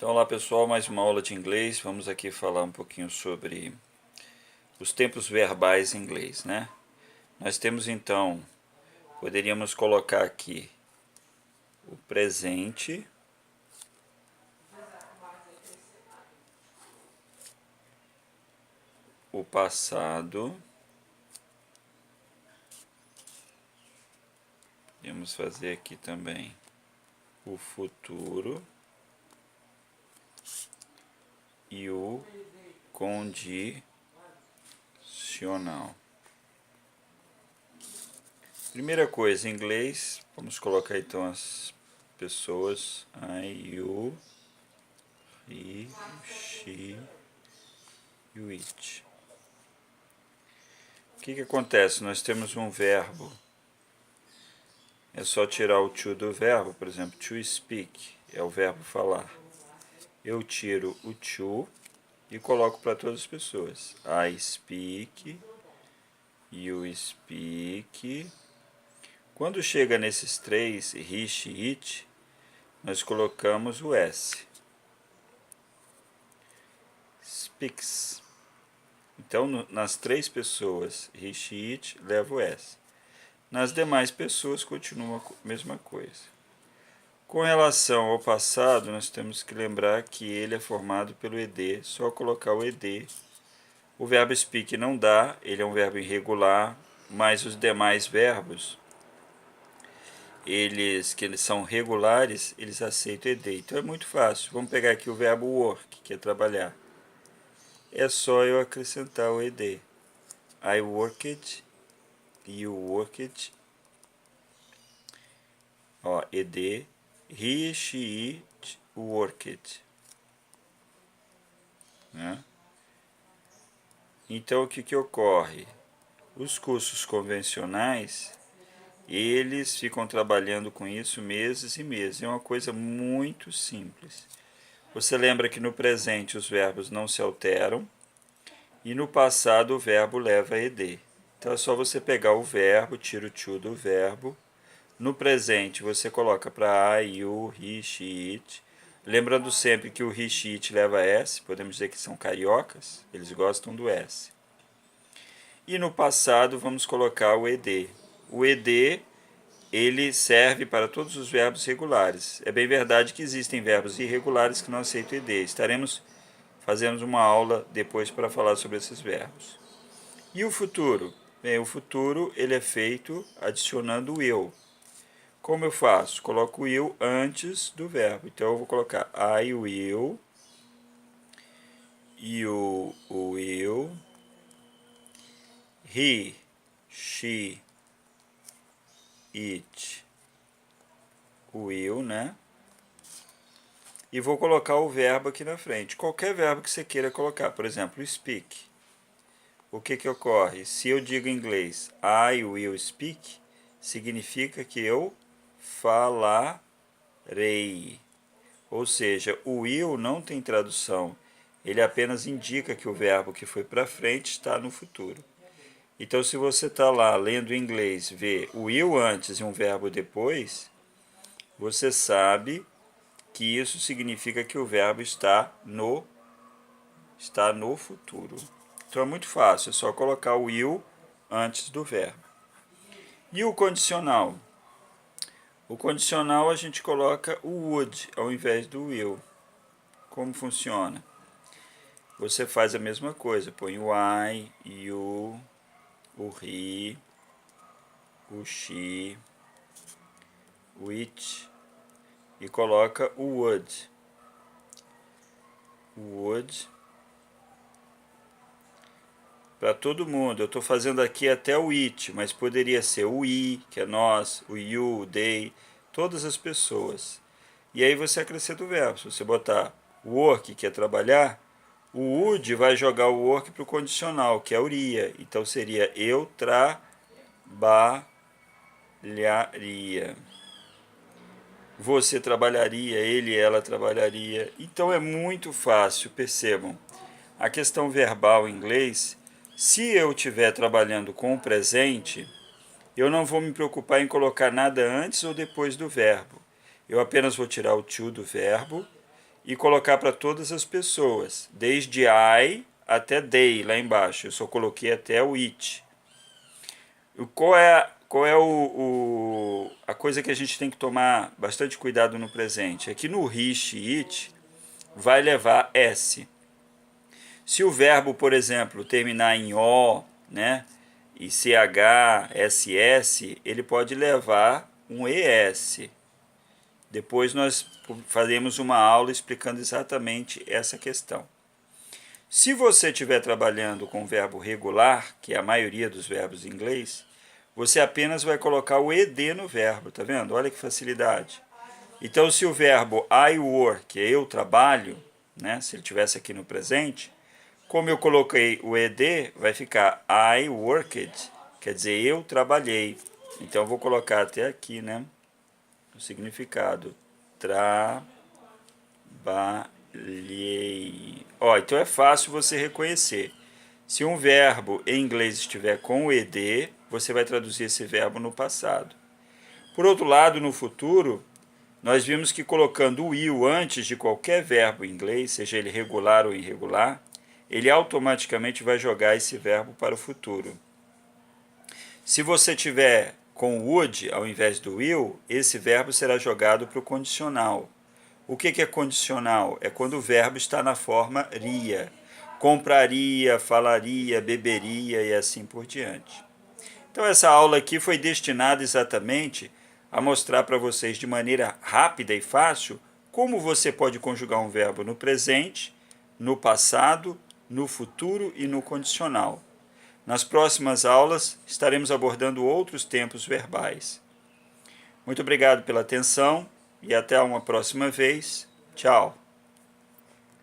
Então, olá pessoal, mais uma aula de inglês. Vamos aqui falar um pouquinho sobre os tempos verbais em inglês, né? Nós temos então, poderíamos colocar aqui o presente, o passado, podemos fazer aqui também o futuro e o condicional. Primeira coisa, em inglês, vamos colocar então as pessoas I, you, he, she e o it. O que acontece? Nós temos um verbo. É só tirar o to do verbo, por exemplo, to speak é o verbo falar. Eu tiro o to e coloco para todas as pessoas. I speak, you speak. Quando chega nesses três, he, she, it, nós colocamos o S. Speaks. Então, nas três pessoas, he, she, it, leva o S. Nas demais pessoas, continua a mesma coisa. Com relação ao passado, nós temos que lembrar que ele é formado pelo ED, só colocar o ED. O verbo speak não dá, ele é um verbo irregular, mas os demais verbos, eles são regulares, eles aceitam ED. Então é muito fácil. Vamos pegar aqui o verbo work, que é trabalhar. É só eu acrescentar o ED. I worked, you worked, ó, ED, he, she, it, worked. Né? Então, o que ocorre? Os cursos convencionais, eles ficam trabalhando com isso meses e meses. É uma coisa muito simples. Você lembra que no presente os verbos não se alteram e no passado o verbo leva ED. Então é só você pegar o verbo, tira o to do verbo. No presente você coloca para I, you, he, she, it. Lembrando sempre que o he, she, it leva S, podemos dizer que são cariocas, eles gostam do S. E no passado vamos colocar o ED. O ED, ele serve para todos os verbos regulares. É bem verdade que existem verbos irregulares que não aceitam ED. Estaremos fazendo uma aula depois para falar sobre esses verbos. E o futuro? Bem, o futuro ele é feito adicionando o eu. Como eu faço? Coloco o will antes do verbo. Então, eu vou colocar I will, you will, he, she, it, will, né? E vou colocar o verbo aqui na frente. Qualquer verbo que você queira colocar. Por exemplo, speak. O que ocorre? Se eu digo em inglês I will speak, significa que eu falarei. Ou seja, o will não tem tradução. Ele apenas indica que o verbo que foi para frente está no futuro. Então, se você está lá lendo em inglês, vê o will antes e um verbo depois, você sabe que isso significa que o verbo está no futuro. Então, é muito fácil, é só colocar o will antes do verbo. E o condicional? O condicional a gente coloca o would ao invés do will. Como funciona? Você faz a mesma coisa, põe o I, you, o he, o she, o it e coloca o would. O would para todo mundo. Eu estou fazendo aqui até o it, mas poderia ser o we, que é nós, o you, o they, todas as pessoas. E aí você acrescenta o verbo. Se você botar work, que é trabalhar, o would vai jogar o work para o condicional, que é uria. Então seria eu trabalharia. Você trabalharia, ele e ela trabalharia. Então é muito fácil, percebam. A questão verbal em inglês, se eu estiver trabalhando com o presente, eu não vou me preocupar em colocar nada antes ou depois do verbo. Eu apenas vou tirar o to do verbo e colocar para todas as pessoas, desde I até they, lá embaixo. Eu só coloquei até o it. Qual é a coisa que a gente tem que tomar bastante cuidado no presente? É que no he, it, vai levar S. Se o verbo, por exemplo, terminar em O, né, e CH, SS, ele pode levar um ES. Depois nós faremos uma aula explicando exatamente essa questão. Se você estiver trabalhando com o verbo regular, que é a maioria dos verbos em inglês, você apenas vai colocar o ED no verbo, tá vendo? Olha que facilidade. Então, se o verbo I work, eu trabalho, né, se ele estivesse aqui no presente, como eu coloquei o ED, vai ficar I worked, quer dizer, eu trabalhei. Então, eu vou colocar até aqui, né, o significado. Trabalhei. Ó, então é fácil você reconhecer. Se um verbo em inglês estiver com o ED, você vai traduzir esse verbo no passado. Por outro lado, no futuro, nós vimos que colocando o will antes de qualquer verbo em inglês, seja ele regular ou irregular, ele automaticamente vai jogar esse verbo para o futuro. Se você tiver com would ao invés do will, esse verbo será jogado para o condicional. O que é condicional? É quando o verbo está na forma ria. Compraria, falaria, beberia e assim por diante. Então essa aula aqui foi destinada exatamente a mostrar para vocês de maneira rápida e fácil como você pode conjugar um verbo no presente, no passado, no futuro e no condicional. Nas próximas aulas estaremos abordando outros tempos verbais. Muito obrigado pela atenção e até uma próxima vez. Tchau!